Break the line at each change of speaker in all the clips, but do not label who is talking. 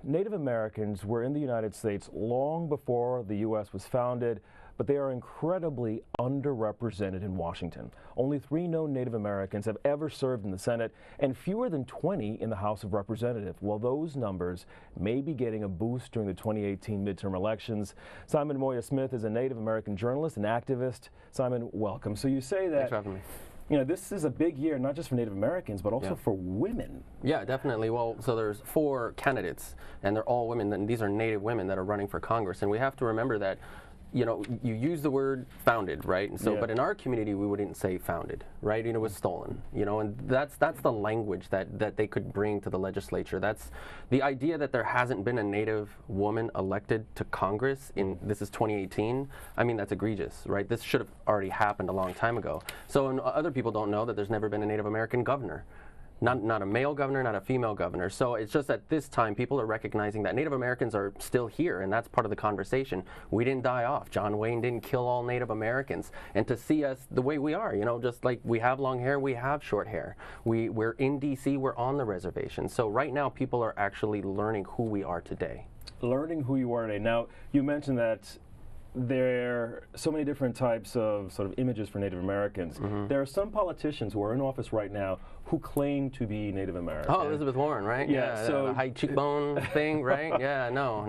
Native Americans were in the United States long before the U.S. was founded, but they are incredibly underrepresented in Washington. Only 3 known Native Americans have ever served in the Senate, and fewer than 20 in the House of Representatives. Well, those numbers may be getting a boost during the 2018 midterm elections. Simon Moya Smith is a Native American journalist and activist. Simon, welcome. So you say that,
thanks for having me.
You know, this is a big year, not just for Native Americans, but also for women.
Yeah, definitely. Well, so there's 4 candidates, and they're all women, and these are Native women that are running for Congress. And we have to remember that, you know, you use the word founded, right? And so, but in our community, we wouldn't say founded, right? You know, it was stolen, you know, and that's the language that they could bring to the legislature. That's the idea that there hasn't been a Native woman elected to Congress this is 2018. I mean, that's egregious, right? This should have already happened a long time ago. So, and other people don't know that there's never been a Native American governor. Not a male governor, not a female governor. So it's just at this time people are recognizing that Native Americans are still here, and that's part of the conversation. We didn't die off. John Wayne didn't kill all Native Americans. And to see us the way we are, you know, just like we have long hair, we have short hair. We're in D.C., we're on the reservation. So right now people are actually learning who we are today.
Learning who you are today. Now, you mentioned that there are so many different types of sort of images for Native Americans. There are some politicians who are in office right now who claim to be Native American.
Oh, Elizabeth Warren, right?
Yeah, so
the high cheekbone thing, right? Yeah, no.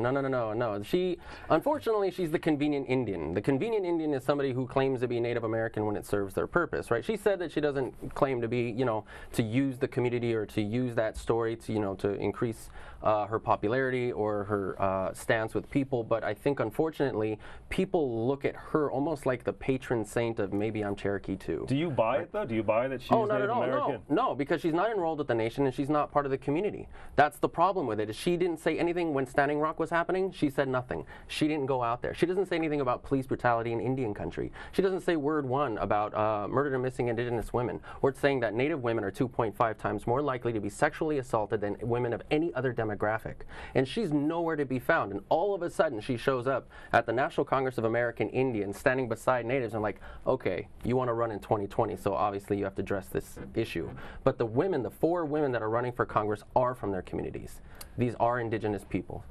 Unfortunately, she's the convenient Indian. The convenient Indian is somebody who claims to be Native American when it serves their purpose, right? She said that she doesn't claim to be, you know, to use the community or to use that story to, you know, to increase her popularity or her stance with people. But I think, unfortunately, people look at her almost like the patron saint of maybe I'm Cherokee too.
Do you buy it though? Do you buy that she's Native American?
No, because she's not enrolled with the nation and she's not part of the community. That's the problem with it. Is she didn't say anything when Standing Rock was happening. She said nothing. She didn't go out there. She doesn't say anything about police brutality in Indian country. She doesn't say word one about murdered and missing Indigenous women. Or saying that Native women are 2.5 times more likely to be sexually assaulted than women of any other demographic. And she's nowhere to be found. And all of a sudden she shows up at the National Congress of American Indians standing beside Natives and like, okay, you want to run in 2020, so obviously you have to address this issue. But the women, the 4 women that are running for Congress are from their communities. These are Indigenous people.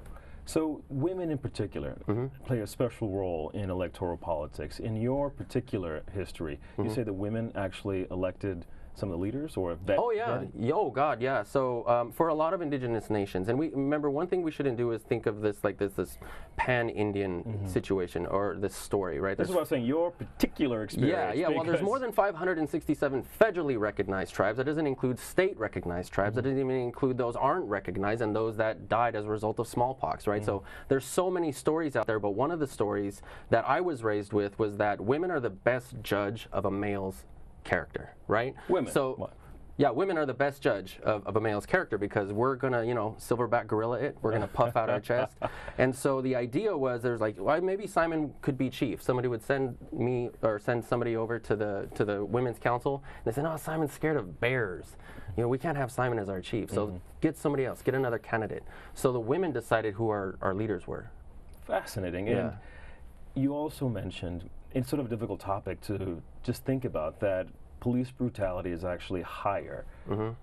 So women in particular play a special role in electoral politics. In your particular history, you say that women actually elected some of the leaders or
Oh yeah, oh God, yeah. So for a lot of indigenous nations, and we remember one thing we shouldn't do is think of this like this pan-Indian situation or this story, right?
This is what I'm saying, your particular experience.
Yeah, well there's more than 567 federally recognized tribes. That doesn't include state recognized tribes. That doesn't even include those aren't recognized and those that died as a result of smallpox, right? So there's so many stories out there, but one of the stories that I was raised with was that women are the best judge of a male's character, right?
Women.
So,
what?
Yeah, women are the best judge of a male's character because we're gonna, you know, silverback gorilla it. We're gonna puff out our chest. And so the idea was there's like, well, maybe Simon could be chief. Somebody would send me or send somebody over to the women's council. And they said, no, Simon's scared of bears. You know, we can't have Simon as our chief. So get somebody else, get another candidate. So the women decided who our leaders were.
Fascinating.
Yeah.
And you also mentioned, it's sort of a difficult topic to just think about, that police brutality is actually higher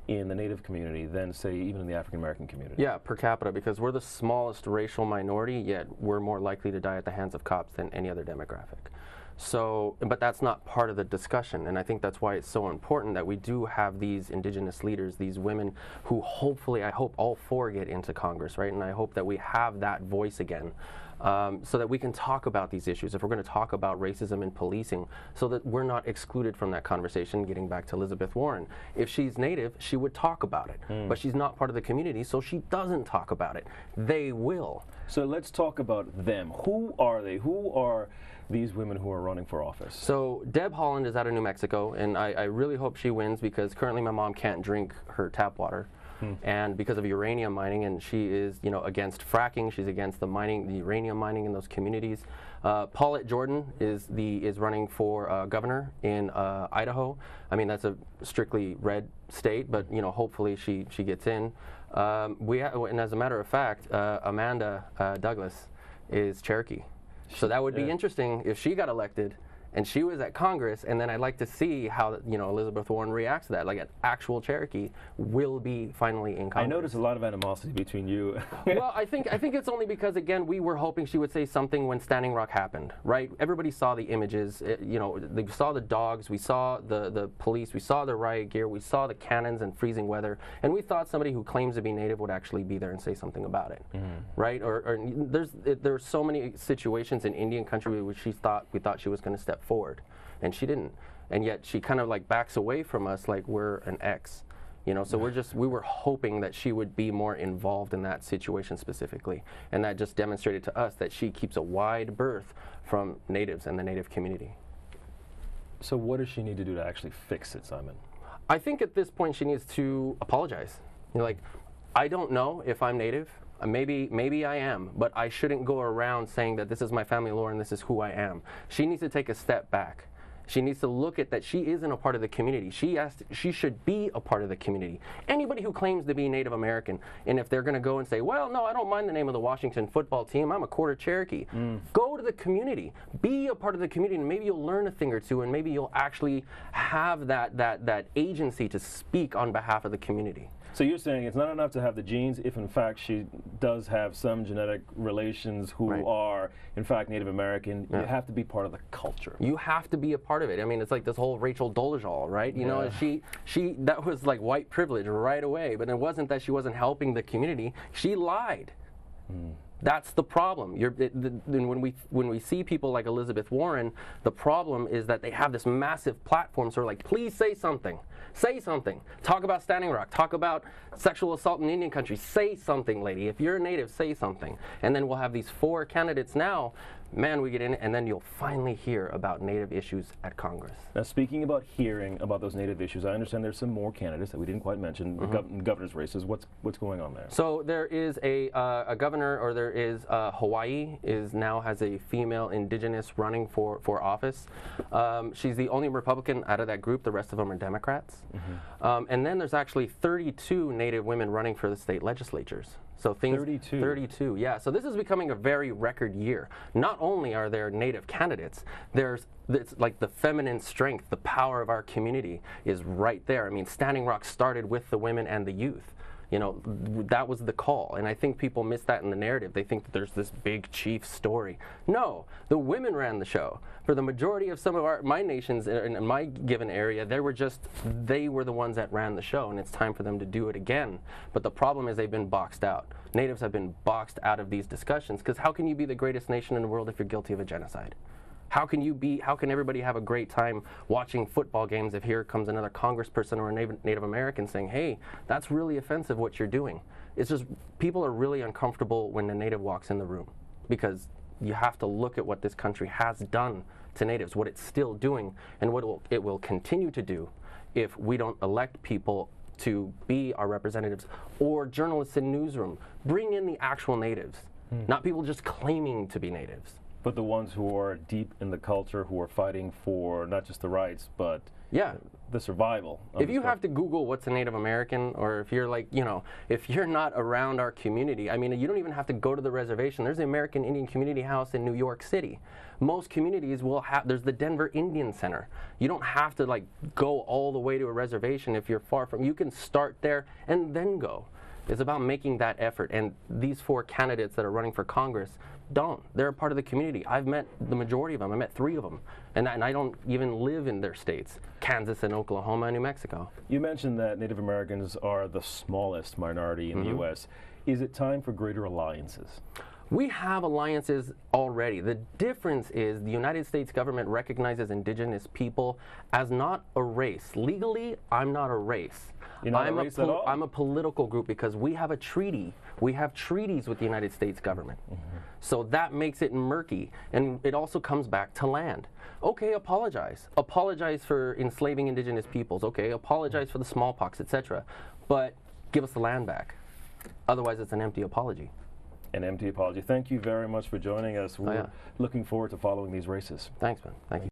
in the Native community than, say, even in the African American community.
Yeah, per capita, because we're the smallest racial minority, yet we're more likely to die at the hands of cops than any other demographic. So, but that's not part of the discussion, and I think that's why it's so important that we do have these indigenous leaders, these women who hopefully, I hope all 4 get into Congress, right? And I hope that we have that voice again. So that we can talk about these issues, if we're going to talk about racism and policing, so that we're not excluded from that conversation. Getting back to Elizabeth Warren, if she's Native, she would talk about it, but she's not part of the community, so she doesn't talk about it. They will.
So let's talk about them. Who are they? Who are these women who are running for office?
So Deb Haaland is out of New Mexico, and I really hope she wins because currently my mom can't drink her tap water. And because of uranium mining, and she is, you know, against fracking. She's against the uranium mining in those communities. Paulette Jordan is running for governor in Idaho. I mean, that's a strictly red state, but you know, hopefully she gets in. And as a matter of fact, Amanda Douglas is Cherokee, so that would be interesting if she got elected. and she was at Congress, and then I'd like to see how, you know, Elizabeth Warren reacts to that. Like, an actual Cherokee will be finally in Congress.
I noticed a lot of animosity between you.
Well, I think it's only because, again, we were hoping she would say something when Standing Rock happened, right? Everybody saw the images. You know, they saw the dogs, we saw the police, we saw the riot gear, we saw the cannons and freezing weather, and we thought somebody who claims to be Native would actually be there and say something about it, right? Or there are so many situations in Indian country where we thought she was going to step forward, and she didn't, and yet she kind of like backs away from us like we're an ex, you know. So we were hoping that she would be more involved in that situation specifically, and that just demonstrated to us that she keeps a wide berth from Natives and the Native community.
So what does she need to do to actually fix it, Simon?
I think at this point she needs to apologize. You're like, I don't know if I'm Native. Maybe I am, but I shouldn't go around saying that this is my family lore and this is who I am. She needs to take a step back. She needs to look at that she isn't a part of the community. She should be a part of the community. Anybody who claims to be Native American, and if they're going to go and say, well, no, I don't mind the name of the Washington football team, I'm a quarter Cherokee. Go to the community. Be a part of the community, and maybe you'll learn a thing or two, and maybe you'll actually have that agency to speak on behalf of the community.
So you're saying it's not enough to have the genes if in fact she does have some genetic relations who are in fact Native American. You have to be part of the culture.
You have to be a part of it. I mean, it's like this whole Rachel Dolezal, right? You know, she that was like white privilege right away, but it wasn't that she wasn't helping the community. She lied. That's the problem. When we see people like Elizabeth Warren, the problem is that they have this massive platform. So we're like, please say something. Say something. Talk about Standing Rock. Talk about sexual assault in Indian country. Say something, lady. If you're a Native, say something. And then we'll have these 4 candidates now. Man, we get in, and then you'll finally hear about Native issues at Congress.
Now, speaking about hearing about those Native issues, I understand there's some more candidates that we didn't quite mention, governor's races. What's going on there?
So there is a governor, or there is Hawaii now has a female indigenous running for office. She's the only Republican out of that group. The rest of them are Democrats. And then there's actually 32 Native women running for the state legislatures. So 32, yeah. So this is becoming a very record year. Not only are there Native candidates, it's like the feminine strength, the power of our community is right there. I mean, Standing Rock started with the women and the youth. You know, that was the call, and I think people miss that in the narrative. They think that there's this big chief story. No, the women ran the show. For the majority of some of my nations in my given area, they were the ones that ran the show, and it's time for them to do it again. But the problem is they've been boxed out. Natives have been boxed out of these discussions, because how can you be the greatest nation in the world if you're guilty of a genocide? How can everybody have a great time watching football games if here comes another congressperson or a Native American saying, hey, that's really offensive what you're doing? It's just, people are really uncomfortable when a Native walks in the room, because you have to look at what this country has done to Natives, what it's still doing, and what it will continue to do if we don't elect people to be our representatives, or journalists in newsroom. Bring in the actual Natives, not people just claiming to be Natives.
But the ones who are deep in the culture, who are fighting for not just the rights, but the survival.
If you have to Google what's a Native American, or if you're like, you know, if you're not around our community, I mean, you don't even have to go to the reservation. There's the American Indian Community House in New York City. Most communities will have, there's the Denver Indian Center. You don't have to like go all the way to a reservation if you're far from, you can start there and then go. It's about making that effort, and these 4 candidates that are running for Congress don't. They're a part of the community. I've met the majority of them. I met 3 of them, and I don't even live in their states, Kansas and Oklahoma and New Mexico.
You mentioned that Native Americans are the smallest minority in the U.S. Is it time for greater alliances?
We have alliances already. The difference is the United States government recognizes indigenous people as not a race. Legally, I'm not a race.
You're not a race at all?
I'm a political group, because we have a treaty. We have treaties with the United States government. So that makes it murky, and it also comes back to land. Okay, apologize. Apologize for enslaving indigenous peoples. Okay, apologize for the smallpox, etc. But give us the land back. Otherwise, it's an empty apology.
An empty apology. Thank you very much for joining us. We're looking forward to following these races.
Thanks, man. Thank you.